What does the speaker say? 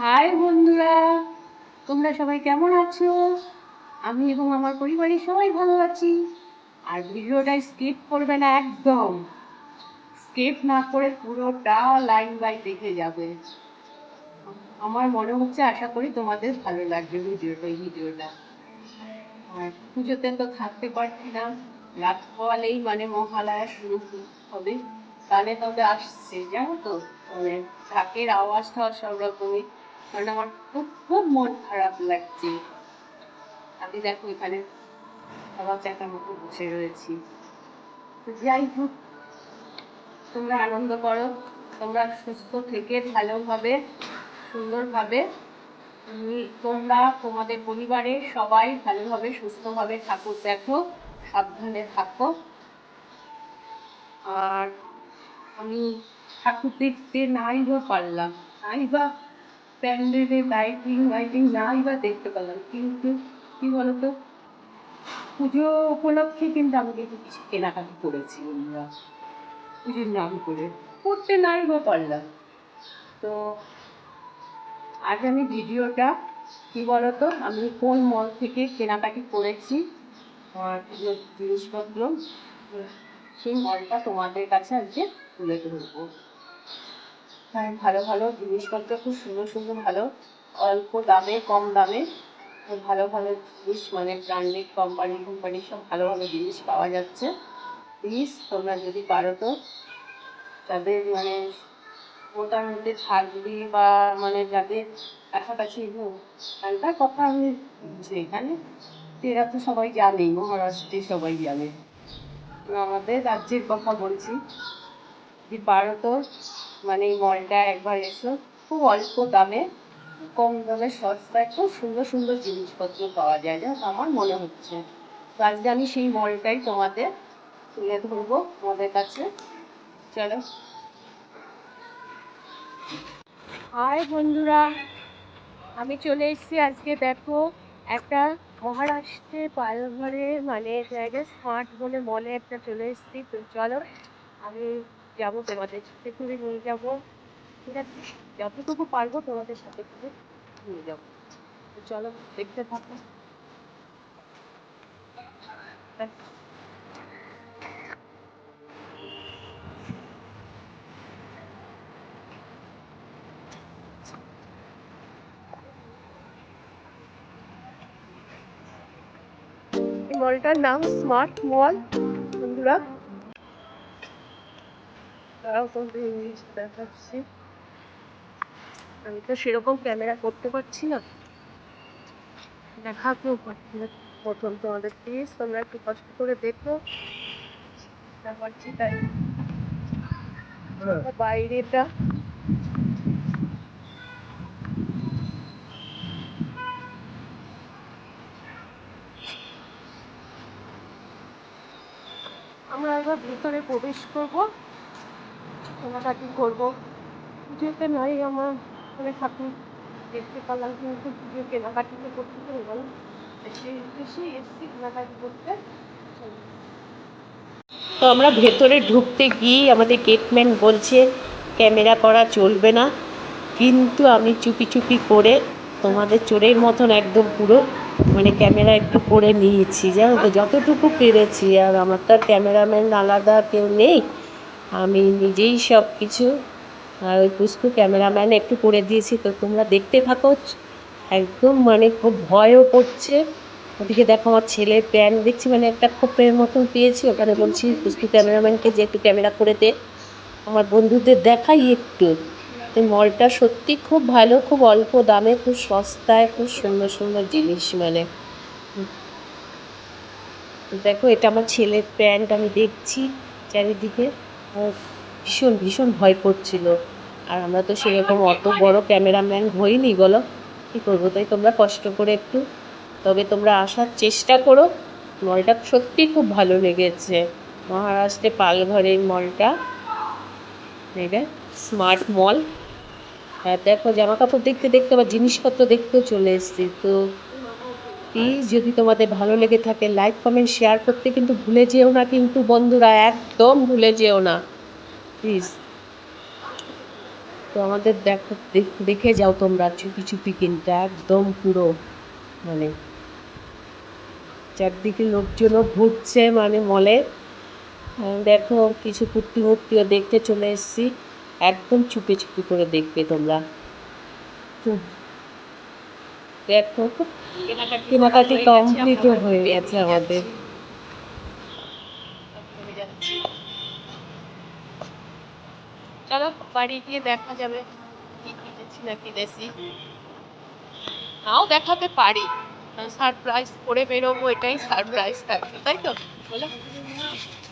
High বন্ধুরা, তোমরা সবাই কেমন আছো? আমি এবং আমার পরিবারের সবাই ভালো আছি। আর ভিডিওটা স্কিপ করবে না একদম। স্কিপ না করে পুরোটা লাইন বাই দেখে যাবে। আমার মনে হচ্ছে, আশা করি তোমাদের ভালো লাগবে এই ভিডিওটা। আর পুজোতে তো থাকতে পারছি না, রাত হওয়ালেই মানে মহালয়া শুরু হবে। কানে তবে আসছে জানো তো, মানে ঢাকের আওয়াজ টাওয়াজ সব রকমই। কারণ আমার খুব খুব মন খারাপ লাগছে। আমি দেখো এখানে বাবা চাকার মতো বসে রয়েছি। তো যাই হোক, তোমরা আনন্দ করো, তোমরা সুস্থ থেকে ভালোভাবে সুন্দরভাবে তোমরা তোমাদের পরিবারের সবাই ভালোভাবে সুস্থভাবে থাকো, দেখো সাবধানে থাকো। আর আমি ঠাকুর দেখতে নাই বা পারলাম, নাই বা প্যান্ডেলে লাইটিং লাইটিং নাই বা দেখতে পেলাম, কিন্তু কি বলতো, পুজো উপলক্ষে কিন্তু আমি কিন্তু কিছু কেনাকাটি করেছি বন্ধুরা, পুজোর নাম করে করতে নাই বা পারলাম। তো আজ আমি ভিডিওটা কি বলতো, আমি কোন মল থেকে কেনাকাটি করেছি আর পুজোর জিনিসপত্র, সেই মলটা তোমাদের কাছে আজকে তুলে ধরবো। হ্যাঁ, ভালো ভালো জিনিসপত্র, খুব সুন্দর সুন্দর ভালো অল্প দামে কম দামে ভালো ভালো জিনিস, মানে ব্র্যান্ডেড কোম্পানি সব ভালো ভালো জিনিস পাওয়া যাচ্ছে। প্লিজ তোমরা যদি পারো তো, যাদের মানে মোটামুটি থাকবে বা মানে যাদের কাছাকাছি এখানকার কথা আমি বলছি, এখানে এরা তো সবাই জানেই, মহারাষ্ট্রে সবাই জানে, আমাদের রাজ্যের কথা বলছি। যদি পারো তো মানে এই মলটা একবার এসো, খুব অল্প দামে, কম দামে সস্তায় খুব সুন্দর সুন্দর জিনিসপত্র পাওয়া যায়, যা আমার মনে হচ্ছে। তো আজকে আমি সেই মলটাই তোমাদের তুলে ধরবো তোমাদের কাছে। চলো। হাই বন্ধুরা, আমি চলে এসেছি আজকে, দেখো একটা মহারাষ্ট্রের পালঘরে মানে জায়গায় স্মার্ট বলে মলে একটা চলে এসেছি। তো চলো, আমি যাবো তোমাদের সাথে করে নিয়ে যাবো, ঠিক আছে? যতটুকু পারবো তোমাদের সাথে করে নিয়ে যাবো। তো চলো, দেখতে থাকো। এই মলটার নাম স্মার্ট মল বন্ধুরা। তারাও তোমাদের ইংলিশ দেখাচ্ছি, আমি তো সেরকম ক্যামেরা করতে পারছি না, দেখাতেও পারছি না প্রথম তোমাদের। প্লিজ তোমরা একটু কষ্ট করে দেখো, যা পারছি তাই। বাইরেটা আমরা এবার ভেতরে প্রবেশ করবো, কেনাকাটি করবো। পুজোতে নয় আমার মানে ঠাকুর দেখতে পেলাম, কিন্তু পুজো কেনাকাটি তো করতে হবে বলো, সেই উদ্দেশ্যে এসছি কেনাকাটি করতে। তো আমরা ভেতরে ঢুকতে গিয়ে আমাদের গেটম্যান বলছে ক্যামেরা করা চলবে না, কিন্তু আমি চুপি চুপি করে তোমাদের চোরের মতন একদম পুরো মানে ক্যামেরা একটু করে নিয়েছি, জানো তো, যতটুকু পেরেছি। আর আমার তো আর ক্যামেরাম্যান আলাদা কেউ নেই, আমি নিজেই সব কিছু, আর ওই পুষ্কু ক্যামেরাম্যান একটু করে দিয়েছি। তো তোমরা দেখতে থাকো, একদম মানে খুব ভয়ও করছে। ওদিকে দেখো আমার ছেলের প্যান্ট দেখছি, মানে একটা খোপের মতন পেয়েছি, ওখানে বলছি পুষ্কু ক্যামেরাম্যানকে যে একটু ক্যামেরা করে দে, আমার বন্ধুদের দেখাই একটু। এই মলটা সত্যি খুব ভালো, খুব অল্প দামে, খুব সস্তায়, খুব সুন্দর সুন্দর জিনিস, মানে দেখো এটা আমার ছেলের প্যান্ট, আমি দেখছি চারিদিকে, ভীষণ ভীষণ ভয় করছিল। আর আমরা তো সেরকম অত বড় ক্যামেরাম্যান হইনি বলো, কী করবো? তাই তোমরা কষ্ট করে একটু, তবে তোমরা আসার চেষ্টা করো। মলটা সত্যি খুব ভালো লেগেছে, মহারাষ্ট্রে পালঘরের মলটা, এটা স্মার্ট মল। হ্যাঁ দেখো, জামা কাপড় দেখতে দেখতে আবার জিনিসপত্র দেখতেও চলে এসেছি। তো প্লিজ যদি তোমাদের ভালো লেগে থাকে, লাইক কমেন্ট শেয়ার করতে কিন্তু ভুলে যেও না, কিন্তু বন্ধুরা একদম ভুলে যেও না প্লিজ। তো আমাদের দেখো, দেখে যাও তোমরা চুপি চুপি, কিন্তু একদম পুরো মানে চারদিকে লোকজনও ঘুরছে মানে মলে। দেখো কিছু কুর্তি মুর্তিও দেখতে চলে এসেছি, একদম চুপি চুপি করে দেখবে তোমরা। দেখো কেনাকাটি কমপ্লিটও হয়ে গেছে আমাদের। চলো বাড়ি গিয়ে দেখা যাবে কি কিনেছি না কিনেছি। নাও দেখাতে পারি, সারপ্রাইজ করে বেরোবো, এটাই সারপ্রাইজ থাকবে, তাই তো বলো।